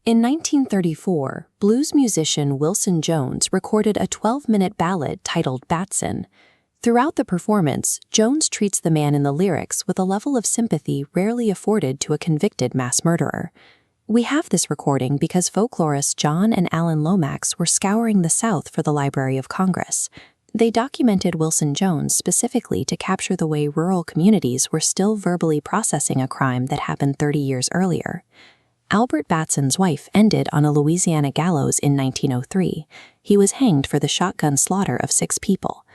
In 1934, blues musician Wilson Jones recorded a 12-minute ballad titled Batson. Throughout the performance, Jones treats the man in the lyrics with a level of sympathy rarely afforded to a convicted mass murderer. We have this recording because folklorists John and Alan Lomax were scouring the South for the Library of Congress. They documented Wilson Jones specifically to capture the way rural communities were still verbally processing a crime that happened 30 years earlier. Albert Batson's wife ended on a Louisiana gallows in 1903. He was hanged for the shotgun slaughter of 6 people.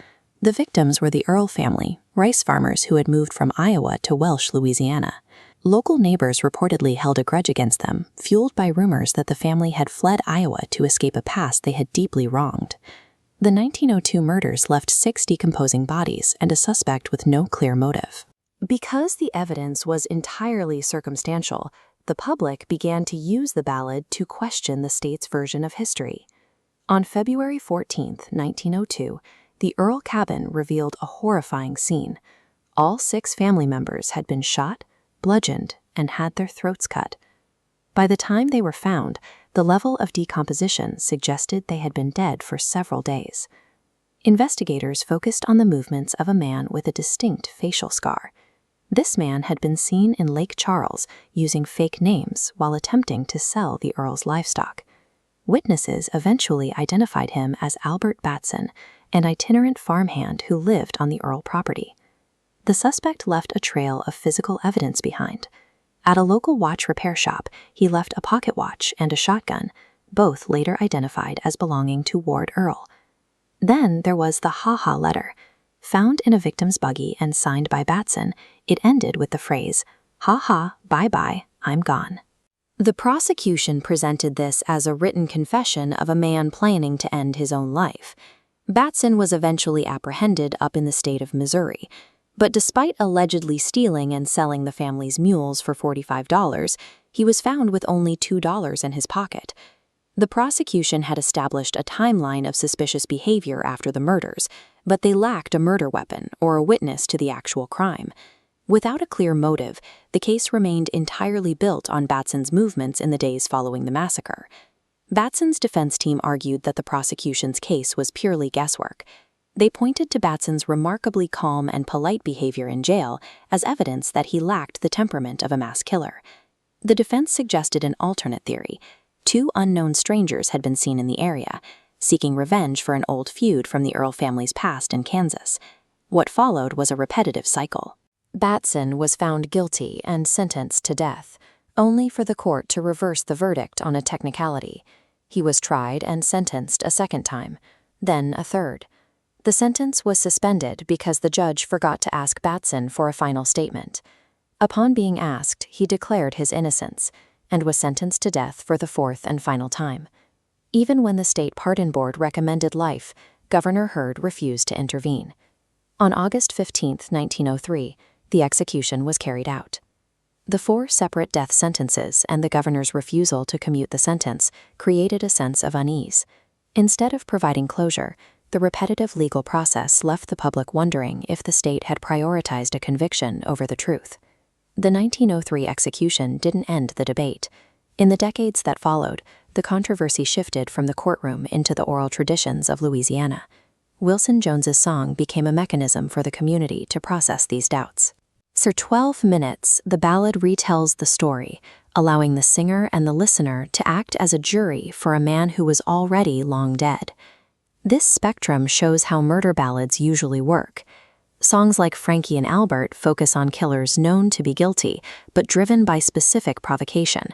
The victims were the Earll family, rice farmers who had moved from Iowa to Welsh, Louisiana. Local neighbors reportedly held a grudge against them, fueled by rumors that the family had fled Iowa to escape a past they had deeply wronged. The 1902 murders left 6 decomposing bodies and a suspect with no clear motive. Because the evidence was entirely circumstantial, the public began to use the ballad to question the state's version of history. On February 14, 1902, the Earll cabin revealed a horrifying scene. All 6 family members had been shot, bludgeoned, and had their throats cut. By the time they were found, the level of decomposition suggested they had been dead for several days. Investigators focused on the movements of a man with a distinct facial scar. This man had been seen in Lake Charles using fake names while attempting to sell the Earl's livestock. Witnesses eventually identified him as Albert Batson, an itinerant farmhand who lived on the Earll property. The suspect left a trail of physical evidence behind. At a local watch repair shop, he left a pocket watch and a shotgun, both later identified as belonging to Ward Earll. Then there was the ha-ha letter. Found in a victim's buggy and signed by Batson, it ended with the phrase, "Ha-ha, bye-bye, I'm gone." The prosecution presented this as a written confession of a man planning to end his own life. Batson was eventually apprehended up in the state of Missouri, but despite allegedly stealing and selling the family's mules for $45, he was found with only $2 in his pocket. The prosecution had established a timeline of suspicious behavior after the murders, but they lacked a murder weapon or a witness to the actual crime. Without a clear motive, the case remained entirely built on Batson's movements in the days following the massacre. Batson's defense team argued that the prosecution's case was purely guesswork. They pointed to Batson's remarkably calm and polite behavior in jail as evidence that he lacked the temperament of a mass killer. The defense suggested an alternate theory. 2 unknown strangers had been seen in the area, seeking revenge for an old feud from the Earll family's past in Kansas. What followed was a repetitive cycle. Batson was found guilty and sentenced to death, only for the court to reverse the verdict on a technicality. He was tried and sentenced a second time, then a third. The sentence was suspended because the judge forgot to ask Batson for a final statement. Upon being asked, he declared his innocence and was sentenced to death for the 4th and final time. Even when the state pardon board recommended life, Governor Hurd refused to intervene. On August 15, 1903, the execution was carried out. The 4 separate death sentences and the governor's refusal to commute the sentence created a sense of unease. Instead of providing closure, the repetitive legal process left the public wondering if the state had prioritized a conviction over the truth. The 1903 execution didn't end the debate. In the decades that followed, the controversy shifted from the courtroom into the oral traditions of Louisiana. Wilson Jones's song became a mechanism for the community to process these doubts. For 12 minutes, the ballad retells the story, allowing the singer and the listener to act as a jury for a man who was already long dead. This spectrum shows how murder ballads usually work. Songs like Frankie and Albert focus on killers known to be guilty, but driven by specific provocation.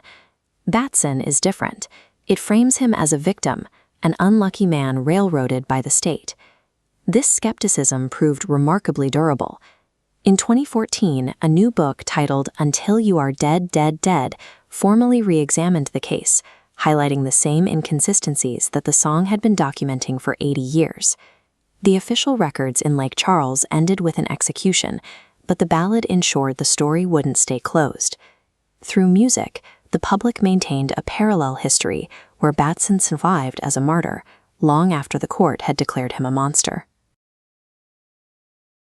Batson is different. It frames him as a victim, an unlucky man railroaded by the state. This skepticism proved remarkably durable. In 2014, a new book titled Until You Are Dead, Dead, Dead formally re-examined the case, highlighting the same inconsistencies that the song had been documenting for 80 years. The official records in Lake Charles ended with an execution, but the ballad ensured the story wouldn't stay closed. Through music, the public maintained a parallel history where Batson survived as a martyr, long after the court had declared him a monster.